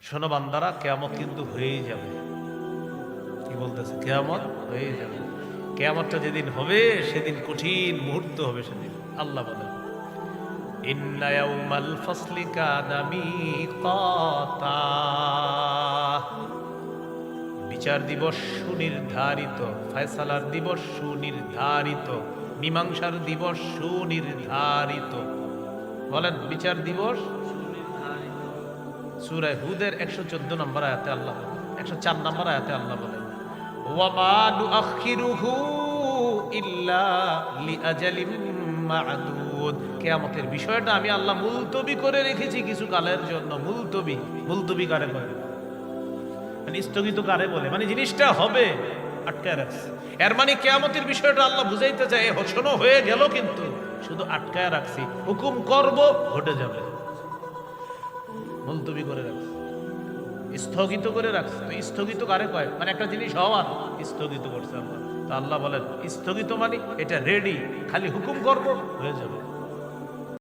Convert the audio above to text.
শোনো বান্দারা, কিয়ামত কিন্তু হয়েই যাবে। কি বলতেছে? কিয়ামত হয়ে যাবে। কিয়ামতটা যেদিন হবে সেদিন কঠিন মুহূর্ত হবে। সেদিন আল্লাহ বলেন, ইন্না ইয়াউমাল ফাসলি কানা মিকাতা। বিচার দিবস সুনির্ধারিত, ফয়সালার দিবস সুনির্ধারিত, মীমাংসার দিবস সুনির্ধারিত। বলেন, বিচার দিবস। সূরা হুদের 114 নম্বর আয়াতে আল্লাহ বলেন, 104 নম্বর আয়াতে আল্লাহ বলেন, ওয়া মা নুআখিরুহু ইল্লা লিআজালিম মা'দুদ। কিয়ামতের বিষয়টা আমি আল্লাহ মুলতবি করে রেখেছি কিছু কালের জন্য। মুলতবি, মুলতবি কারে বলে? মানে স্থগিত কারে বলে? মানে জিনিসটা হবে, আটকায় রাখছে। এর মানে কিয়ামতের বিষয়টা আল্লাহ বুঝাইতে চায়, শোনো হয়ে গেল কিন্তু শুধু আটকায় রাখছি, হুকুম করব ঘটে যাবে। মুলতবি করে রাখছে, স্থগিত করে রাখছে। তো স্থগিত কারে কয়? মানে একটা জিনিস হওয়ার স্থগিত করছে আল্লাহ। তো আল্লাহ বলেন, স্থগিত মানে এটা রেডি, খালি হুকুম করব হয়ে যাবে।